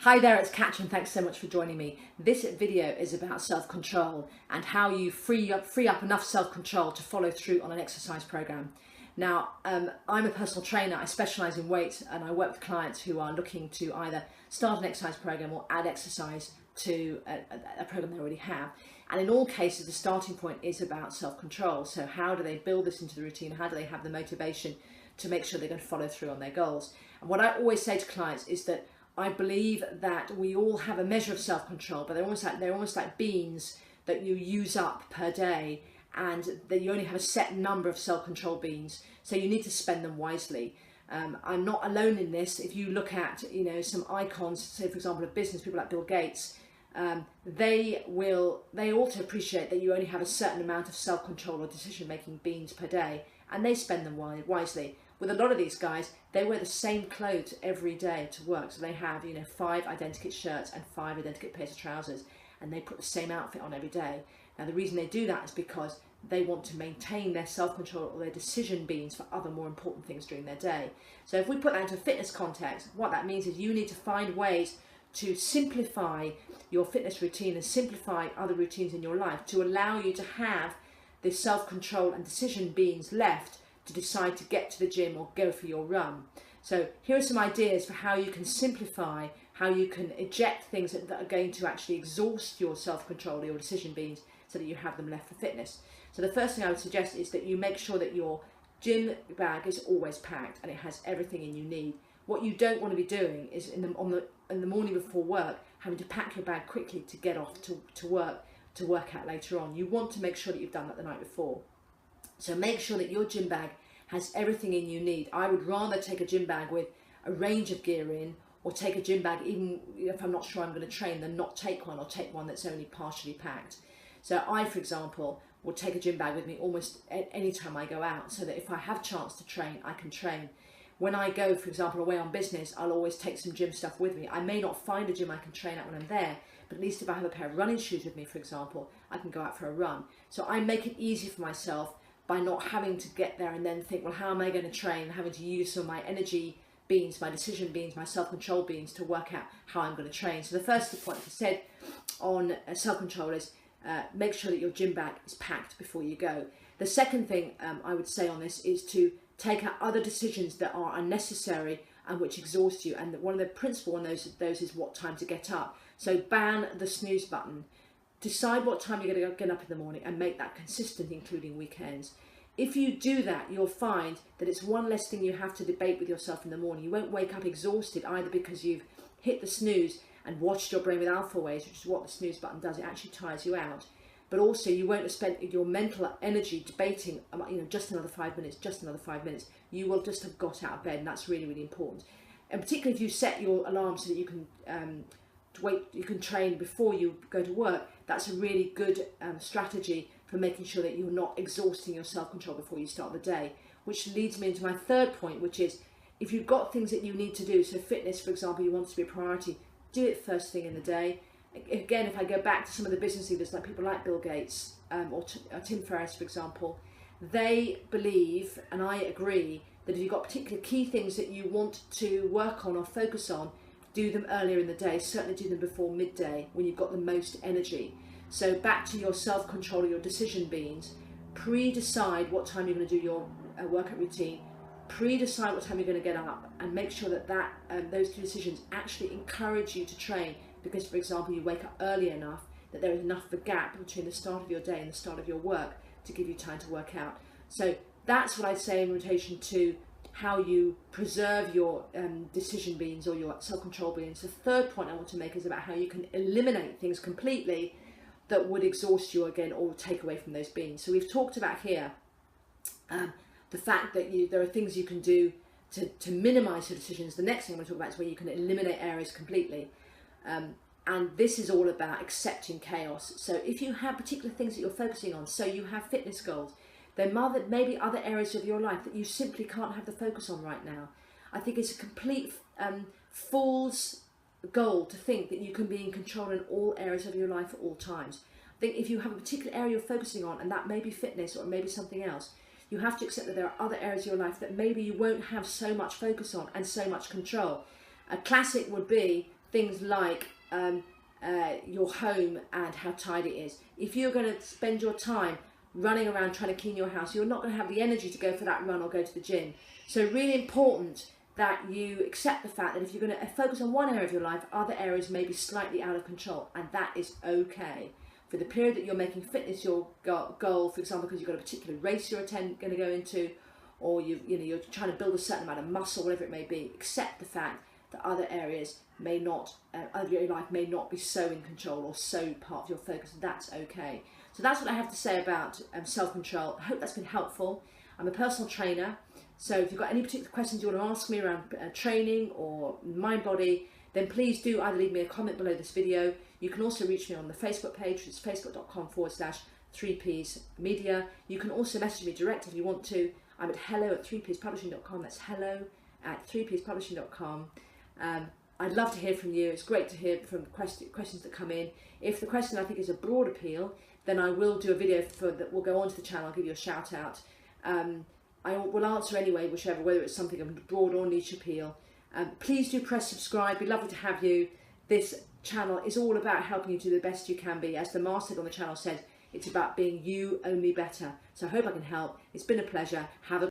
Hi there, it's Catrin. Thanks so much for joining me. This video is about self-control and how you free up enough self-control to follow through on an exercise program. Now, I'm a personal trainer. I specialize in weight and I work with clients who are looking to either start an exercise program or add exercise to a program they already have. And in all cases, the starting point is about self-control. So how do they build this into the routine? How do they have the motivation to make sure they're going to follow through on their goals? And what I always say to clients is that I believe that we all have a measure of self-control, but they're almost like beans that you use up per day, and that you only have a set number of self-control beans, so you need to spend them wisely. I'm not alone in this. If you look at some icons, say for example of business, people like Bill Gates, they also appreciate that you only have a certain amount of self-control or decision-making beans per day, and they spend them wisely. With a lot of these guys, they wear the same clothes every day to work. So they have, 5 identical shirts and 5 identical pairs of trousers, and they put the same outfit on every day. Now, the reason they do that is because they want to maintain their self-control or their decision beans for other more important things during their day. So if we put that into a fitness context, what that means is you need to find ways to simplify your fitness routine and simplify other routines in your life to allow you to have the self-control and decision beans left to decide to get to the gym or go for your run. So here are some ideas for how you can simplify, how you can eject things that are going to actually exhaust your self-control, your decision beans, so that you have them left for fitness. So the first thing I would suggest is that you make sure that your gym bag is always packed and it has everything in you need. What you don't want to be doing is in the morning before work, having to pack your bag quickly to get off to work out later on. You want to make sure that you've done that the night before. So make sure that your gym bag has everything in you need. I would rather take a gym bag with a range of gear in, or take a gym bag even if I'm not sure I'm going to train, than not take one, or take one that's only partially packed. So I, for example, will take a gym bag with me almost any time I go out, so that if I have chance to train, I can train. When I go, for example, away on business, I'll always take some gym stuff with me. I may not find a gym I can train at when I'm there, but at least if I have a pair of running shoes with me, for example, I can go out for a run. So I make it easy for myself by not having to get there and then think, well, how am I going to train? Having to use some of my energy beans, my decision beans, my self-control beans to work out how I'm going to train. So the first point I said on self-control is make sure that your gym bag is packed before you go. The second thing I would say on this is to take out other decisions that are unnecessary and which exhaust you. And one of the principal on those is what time to get up. So ban the snooze button. Decide what time you're going to get up in the morning and make that consistent, including weekends. If you do that, you'll find that it's one less thing you have to debate with yourself in the morning. You won't wake up exhausted either because you've hit the snooze and watched your brain with alpha waves, which is what the snooze button does. It actually tires you out. But also you won't have spent your mental energy debating, just another 5 minutes, just another 5 minutes. You will just have got out of bed, and that's really, really important. And particularly if you set your alarm so that you can train before you go to work, that's a really good strategy for making sure that you're not exhausting your self-control before you start the day. Which leads me into my third point, which is if you've got things that you need to do, so fitness, for example, you want it to be a priority, do it first thing in the day. Again, if I go back to some of the business leaders, like people like Bill Gates or Tim Ferriss, for example, they believe, and I agree, that if you've got particular key things that you want to work on or focus on, do them earlier in the day. Certainly do them before midday when you've got the most energy. So back to your self-control, your decision beans, pre-decide what time you're going to do your workout routine, pre-decide what time you're going to get up, and make sure that those two decisions actually encourage you to train. Because, for example, you wake up early enough that there is enough of a gap between the start of your day and the start of your work to give you time to work out. So that's what I'd say in relation to how you preserve your decision beans or your self-control beans. The third point I want to make is about how you can eliminate things completely that would exhaust you again or take away from those beans. So we've talked about here the fact that there are things you can do to minimize your decisions. The next thing I'm going to talk about is where you can eliminate areas completely. And this is all about accepting chaos. So if you have particular things that you're focusing on, so you have fitness goals, there may be other areas of your life that you simply can't have the focus on right now. I think it's a complete fool's goal to think that you can be in control in all areas of your life at all times. I think if you have a particular area you're focusing on, and that may be fitness or maybe something else, you have to accept that there are other areas of your life that maybe you won't have so much focus on and so much control. A classic would be things like your home and how tidy it is. If you're going to spend your time running around trying to clean your house, you're not going to have the energy to go for that run or go to the gym. So really important that you accept the fact that if you're going to focus on one area of your life, other areas may be slightly out of control, and that is okay. For the period that you're making fitness your goal, for example, because you've got a particular race you're going to go into, or you're trying to build a certain amount of muscle, whatever it may be, accept the fact that other areas may not, of your life may not be so in control or so part of your focus. That's okay. So that's what I have to say about self-control. I hope that's been helpful. I'm a personal trainer, so if you've got any particular questions you want to ask me around training or mind body, then please do either leave me a comment below this video. You can also reach me on the Facebook page, which is facebook.com/3ps media. You can also message me direct if you want to. I'm at hello@3pspublishing.com. That's hello@3pspublishing.com. I'd love to hear from you. It's great to hear from questions that come in. If the question I think is a broad appeal, then I will do a video that will go onto the channel. I'll give you a shout out. I will answer anyway, whichever, whether it's something of broad or niche appeal. Please do press subscribe. It'd be lovely to have you. This channel is all about helping you do the best you can be. As the master on the channel said, it's about being you, only better. So I hope I can help. It's been a pleasure. Have a